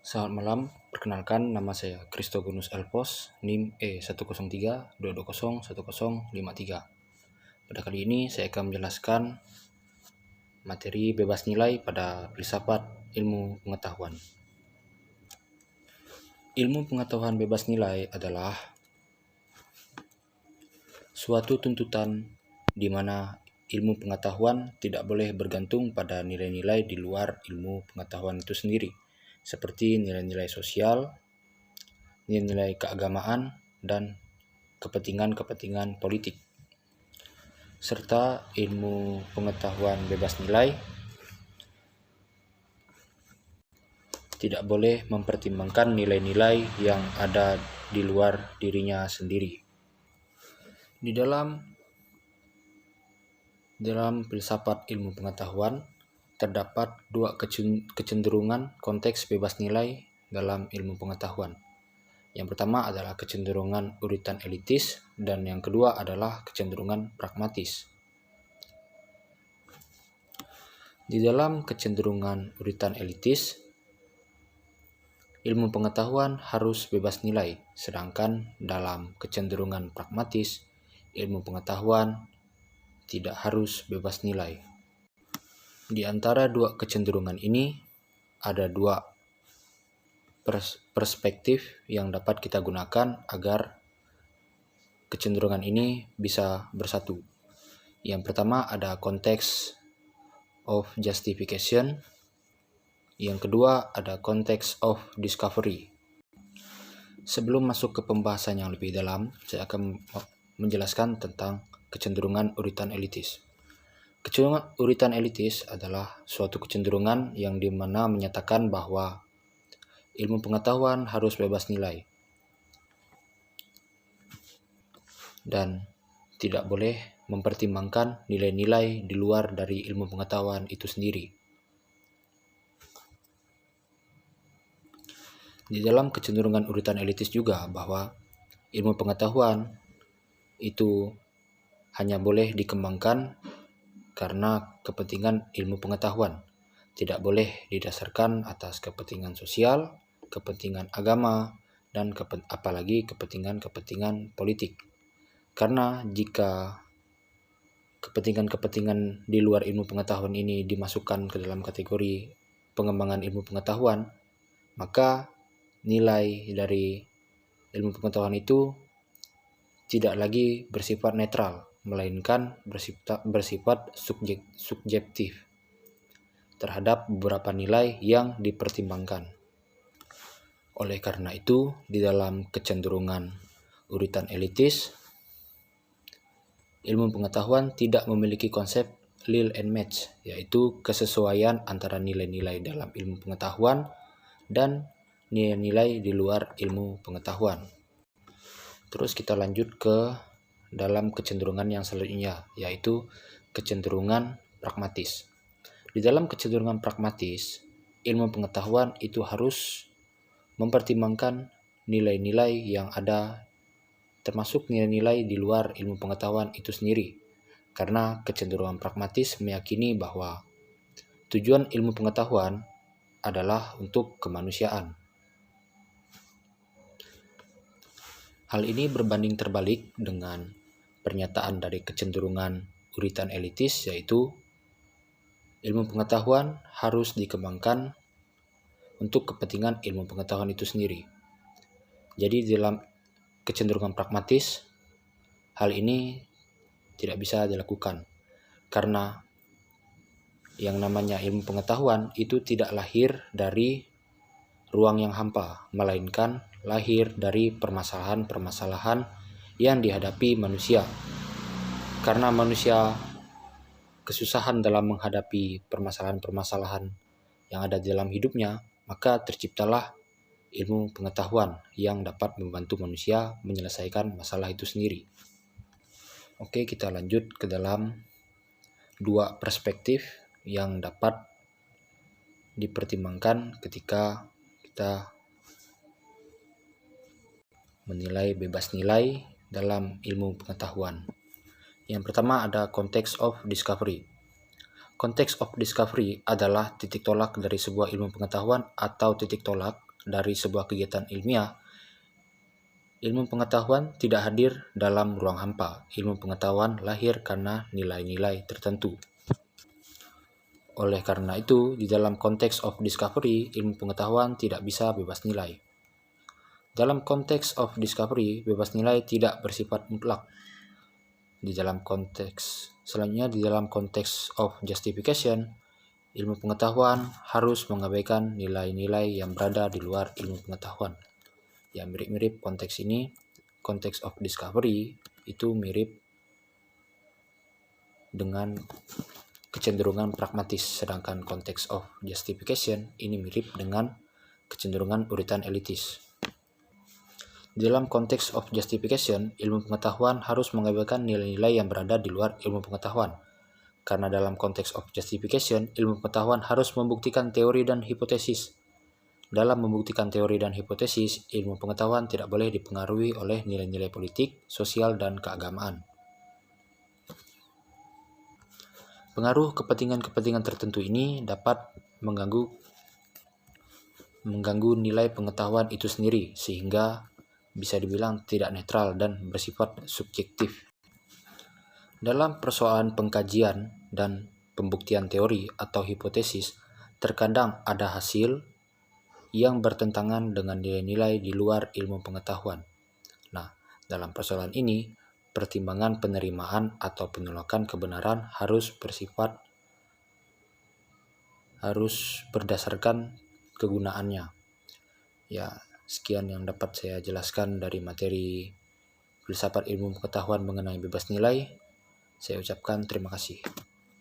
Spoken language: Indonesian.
Selamat malam, perkenalkan nama saya Christogonus Elpos, NIM E10322010053. Pada kali ini saya akan menjelaskan materi bebas nilai pada filsafat ilmu pengetahuan. Ilmu pengetahuan bebas nilai adalah suatu tuntutan di mana ilmu pengetahuan tidak boleh bergantung pada nilai-nilai di luar ilmu pengetahuan itu sendiri, seperti nilai-nilai sosial, nilai-nilai keagamaan, dan kepentingan-kepentingan politik. Serta ilmu pengetahuan bebas nilai tidak boleh mempertimbangkan nilai-nilai yang ada di luar dirinya sendiri. Di dalam filsafat ilmu pengetahuan terdapat dua kecenderungan konteks bebas nilai dalam ilmu pengetahuan. Yang pertama adalah kecenderungan uritan elitis, dan yang kedua adalah kecenderungan pragmatis. Di dalam kecenderungan uritan elitis, ilmu pengetahuan harus bebas nilai, sedangkan dalam kecenderungan pragmatis, ilmu pengetahuan tidak harus bebas nilai. Di antara dua kecenderungan ini, ada dua perspektif yang dapat kita gunakan agar kecenderungan ini bisa bersatu. Yang pertama ada konteks of justification, yang kedua ada konteks of discovery. Sebelum masuk ke pembahasan yang lebih dalam, saya akan menjelaskan tentang kecenderungan uritan elitis. Kecenderungan uritan elitis adalah suatu kecenderungan yang dimana menyatakan bahwa ilmu pengetahuan harus bebas nilai dan tidak boleh mempertimbangkan nilai-nilai di luar dari ilmu pengetahuan itu sendiri. Di dalam kecenderungan uritan elitis juga bahwa ilmu pengetahuan itu hanya boleh dikembangkan karena kepentingan ilmu pengetahuan, tidak boleh didasarkan atas kepentingan sosial, kepentingan agama, dan apalagi kepentingan-kepentingan politik. Karena jika kepentingan-kepentingan di luar ilmu pengetahuan ini dimasukkan ke dalam kategori pengembangan ilmu pengetahuan, maka nilai dari ilmu pengetahuan itu tidak lagi bersifat netral, melainkan bersifat subjektif terhadap beberapa nilai yang dipertimbangkan. Oleh karena itu, di dalam kecenderungan uritan elitis, ilmu pengetahuan tidak memiliki konsep Lil and Match, yaitu kesesuaian antara nilai-nilai dalam ilmu pengetahuan dan nilai-nilai di luar ilmu pengetahuan. Terus kita lanjut ke dalam kecenderungan yang selanjutnya, yaitu kecenderungan pragmatis. Di dalam kecenderungan pragmatis, ilmu pengetahuan itu harus mempertimbangkan nilai-nilai yang ada, termasuk nilai-nilai di luar ilmu pengetahuan itu sendiri. Karena kecenderungan pragmatis meyakini bahwa tujuan ilmu pengetahuan adalah untuk kemanusiaan. Hal ini berbanding terbalik dengan pernyataan dari kecenderungan uritan elitis, yaitu ilmu pengetahuan harus dikembangkan untuk kepentingan ilmu pengetahuan itu sendiri. Jadi dalam kecenderungan pragmatis, hal ini tidak bisa dilakukan karena yang namanya ilmu pengetahuan itu tidak lahir dari ruang yang hampa, melainkan lahir dari permasalahan-permasalahan yang dihadapi manusia. Karena manusia kesusahan dalam menghadapi permasalahan-permasalahan yang ada di dalam hidupnya, maka terciptalah ilmu pengetahuan yang dapat membantu manusia menyelesaikan masalah itu sendiri. Oke, kita lanjut ke dalam dua perspektif yang dapat dipertimbangkan ketika kita menilai bebas nilai dalam ilmu pengetahuan. Yang pertama ada konteks of discovery. Konteks of discovery adalah titik tolak dari sebuah ilmu pengetahuan atau titik tolak dari sebuah kegiatan ilmiah, ilmu pengetahuan tidak hadir dalam ruang hampa. Ilmu pengetahuan lahir karena nilai-nilai tertentu. Oleh karena itu, di dalam konteks of discovery, ilmu pengetahuan tidak bisa bebas nilai. Dalam konteks of discovery, bebas nilai tidak bersifat mutlak. Di dalam konteks selanjutnya, di dalam konteks of justification, ilmu pengetahuan harus mengabaikan nilai-nilai yang berada di luar ilmu pengetahuan. Ya, mirip-mirip konteks ini, konteks of discovery itu mirip dengan kecenderungan pragmatis, sedangkan konteks of justification ini mirip dengan kecenderungan uritan elitis. Dalam konteks of justification, ilmu pengetahuan harus mengabaikan nilai-nilai yang berada di luar ilmu pengetahuan. Karena dalam konteks of justification, ilmu pengetahuan harus membuktikan teori dan hipotesis. Dalam membuktikan teori dan hipotesis, ilmu pengetahuan tidak boleh dipengaruhi oleh nilai-nilai politik, sosial, dan keagamaan. Pengaruh kepentingan-kepentingan tertentu ini dapat mengganggu nilai pengetahuan itu sendiri, sehingga bisa dibilang tidak netral dan bersifat subjektif. Dalam persoalan pengkajian dan pembuktian teori atau hipotesis, terkadang ada hasil yang bertentangan dengan nilai-nilai di luar ilmu pengetahuan. Nah, dalam persoalan ini, pertimbangan penerimaan atau penolakan kebenaran harus berdasarkan kegunaannya. Ya, sekian yang dapat saya jelaskan dari materi filsafat ilmu pengetahuan mengenai bebas nilai. Saya ucapkan terima kasih.